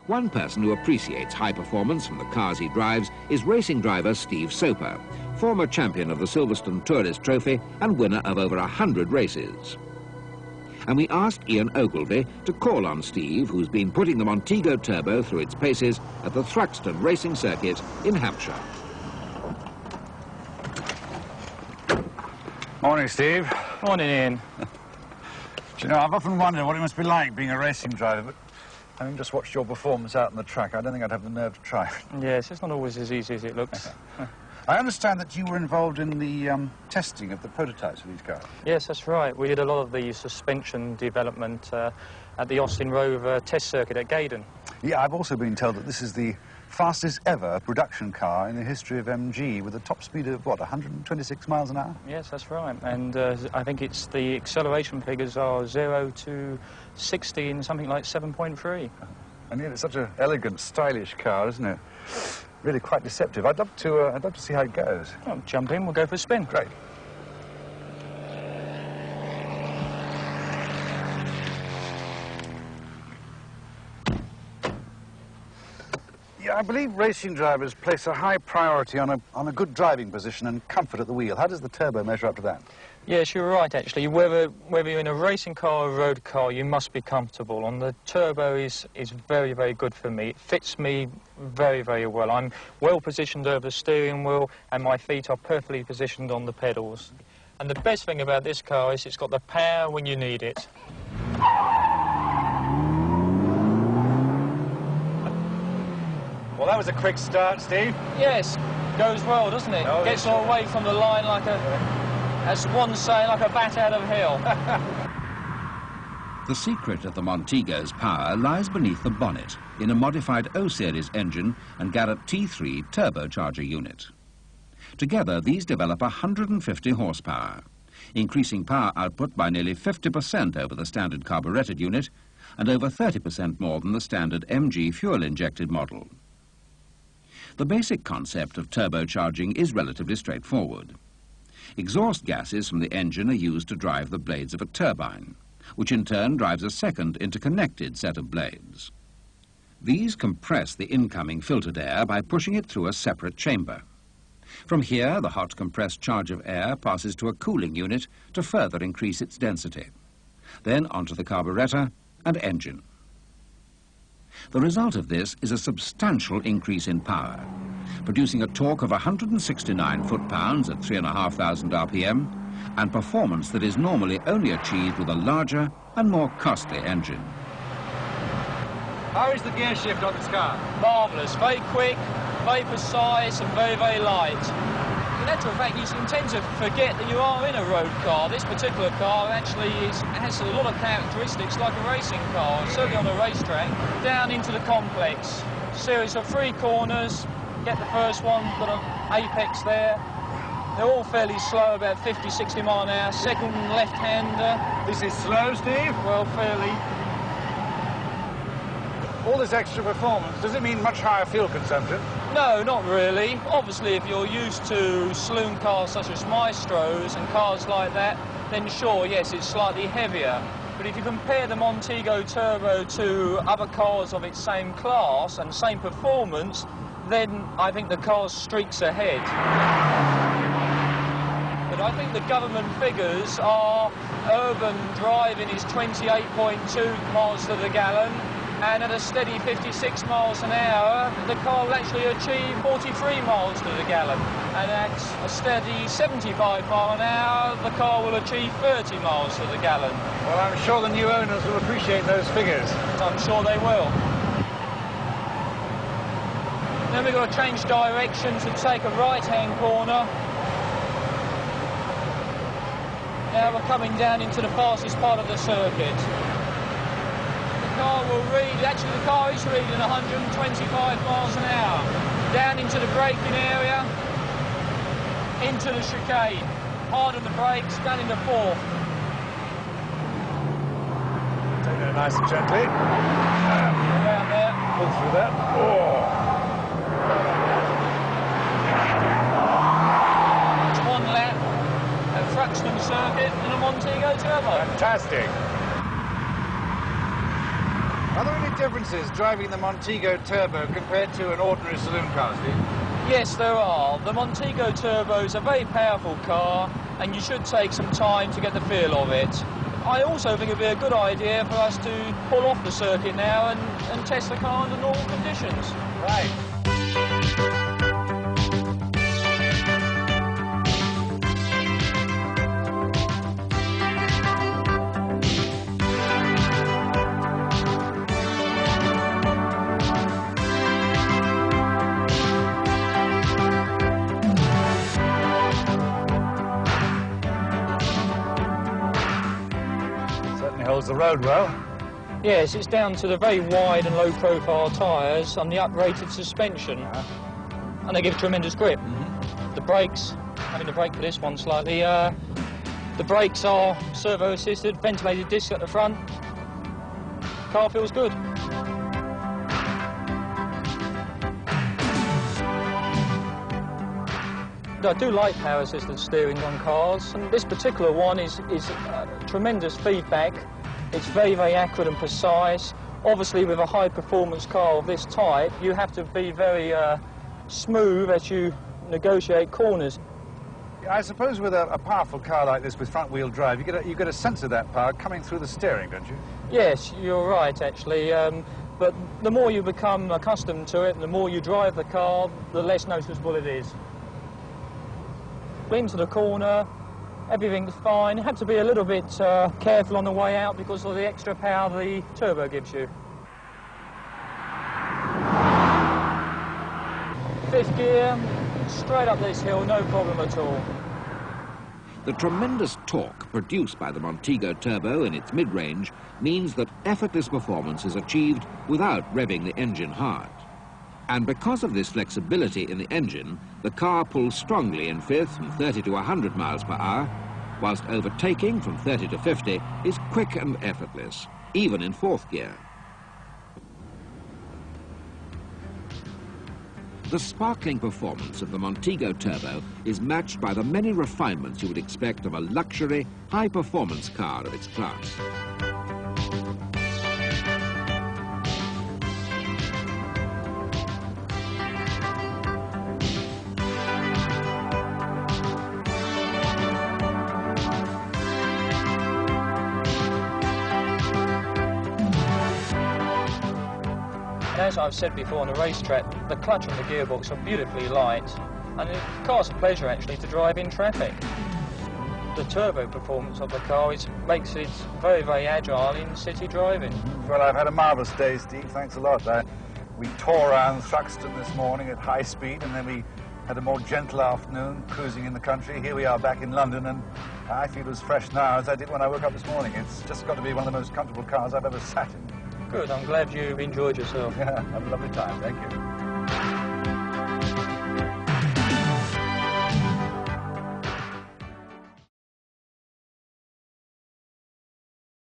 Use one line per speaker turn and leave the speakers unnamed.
One person who appreciates high performance from the cars he drives is racing driver Steve Soper, former champion of the Silverstone Tourist Trophy and winner of over 100 races. And we asked Ian Ogilvy to call on Steve, who's been putting the Montego Turbo through its paces at the Thruxton Racing Circuit in Hampshire.
Morning, Steve.
Morning, Ian.
Do you know, I've often wondered what it must be like being a racing driver, but having just watched your performance out on the track, I don't think I'd have the nerve to try.
Yes, it's not always as easy as it looks.
I understand that you were involved in the testing of the prototypes of these cars.
Yes, that's right. We did a lot of the suspension development at the Austin-rover test circuit at Gaydon.
Yeah, I've also been told that this is the fastest ever production car in the history of MG, with a top speed of, what, 126 miles an hour?
Yes, that's right. And I think it's the acceleration figures are 0 to 60 in something like 7.3.
And yet it's such an elegant, stylish car, isn't it? Really quite deceptive. I'd love to see how it goes.
Well, jump in, we'll go for a spin.
Great. Yeah, I believe racing drivers place a high priority on a good driving position and comfort at the wheel. How does the turbo measure up to that?
Yes, you're right, actually. Whether you're in a racing car or a road car, you must be comfortable. And the turbo is very, very good for me. It fits me very, very well. I'm well positioned over the steering wheel, and my feet are perfectly positioned on the pedals. And the best thing about this car is it's got the power when you need it.
Well, that was a quick start, Steve.
Yes, goes well, doesn't it?
Oh,
Gets all away from the line like as one say, like a bat out of hell.
The secret of the Montego's power lies beneath the bonnet in a modified O-Series engine and Garrett T3 turbocharger unit. Together, these develop 150 horsepower, increasing power output by nearly 50% over the standard carburetted unit and over 30% more than the standard MG fuel-injected model. The basic concept of turbocharging is relatively straightforward. Exhaust gases from the engine are used to drive the blades of a turbine, which in turn drives a second interconnected set of blades. These compress the incoming filtered air by pushing it through a separate chamber. From here, the hot compressed charge of air passes to a cooling unit to further increase its density. Then onto the carburetor and engine. The result of this is a substantial increase in power, producing a torque of 169 foot-pounds at 3,500 RPM and performance that is normally only achieved with a larger and more costly engine.
How is the gear shift on this car?
Marvellous, very quick, very precise and very, very light. In actual fact, you tend to forget that you are in a road car. This particular car actually has a lot of characteristics like a racing car, certainly on a racetrack. Down into the complex, series of 3 corners, get the first one, got an apex there. They're all fairly slow, about 50, 60 mile an hour. Second left-hander.
This is slow, Steve?
Well, fairly.
All this extra performance, does it mean much higher fuel consumption?
No, not really. Obviously, if you're used to saloon cars such as Maestros and cars like that, then sure, yes, it's slightly heavier. But if you compare the Montego Turbo to other cars of its same class and same performance, then I think the car's streaks ahead. But I think the government figures are urban driving is 28.2 miles to the gallon, and at a steady 56 miles an hour, the car will actually achieve 43 miles to the gallon. And at a steady 75 mile an hour, the car will achieve 30 miles to the gallon.
Well, I'm sure the new owners will appreciate those figures.
I'm sure they will. Then we've got to change direction to take a right-hand corner. Now we're coming down into the fastest part of the circuit. The car will read, actually the car is reading 125 miles an hour. Down into the braking area, into the chicane. Hard on the brakes, down into 4th.
Take that nice and gently.
Around there.
Pull through that. Oh.
It's 1 lap at Thruxton Circuit in a Montego Turbo.
Fantastic. Are there any differences driving the Montego Turbo compared to an ordinary saloon car, Steve?
Yes, there are. The Montego Turbo is a very powerful car, and you should take some time to get the feel of it. I also think it would be a good idea for us to pull off the circuit now and test the car under normal conditions.
Right. Holds the road well.
Yes, it's down to the very wide and low profile tyres and the uprated suspension. And they give tremendous grip. The brakes, having to brake for this one slightly, the brakes are servo assisted, ventilated disc at the front. Car feels good. I do like power assisted steering on cars, and this particular one is tremendous feedback. It's very, very accurate and precise. Obviously, with a high-performance car of this type, you have to be very smooth as you negotiate corners.
I suppose with a powerful car like this with front-wheel drive, you get a sense of that power coming through the steering, don't you?
Yes, you're right, actually. But the more you become accustomed to it, and the more you drive the car, the less noticeable it is. Into the corner, everything's fine. You have to be a little bit careful on the way out because of the extra power the turbo gives you. Fifth gear, straight up this hill, no problem at all.
The tremendous torque produced by the Montego Turbo in its mid-range means that effortless performance is achieved without revving the engine hard. And because of this flexibility in the engine, the car pulls strongly in fifth from 30 to 100 miles per hour, whilst overtaking from 30 to 50 is quick and effortless, even in fourth gear. The sparkling performance of the Montego Turbo is matched by the many refinements you would expect of a luxury, high-performance car of its class.
As I've said before on a racetrack, the clutch and the gearbox are beautifully light, and the car's a pleasure actually to drive in traffic. The turbo performance of the car makes it very, very agile in city driving.
Well, I've had a marvellous day, Steve. Thanks a lot. We tore around Thruxton this morning at high speed, and then we had a more gentle afternoon cruising in the country. Here we are back in London, and I feel as fresh now as I did when I woke up this morning. It's just got to be one of the most comfortable cars I've ever sat in.
Good, I'm glad you enjoyed yourself.
Yeah, have a lovely time, thank you.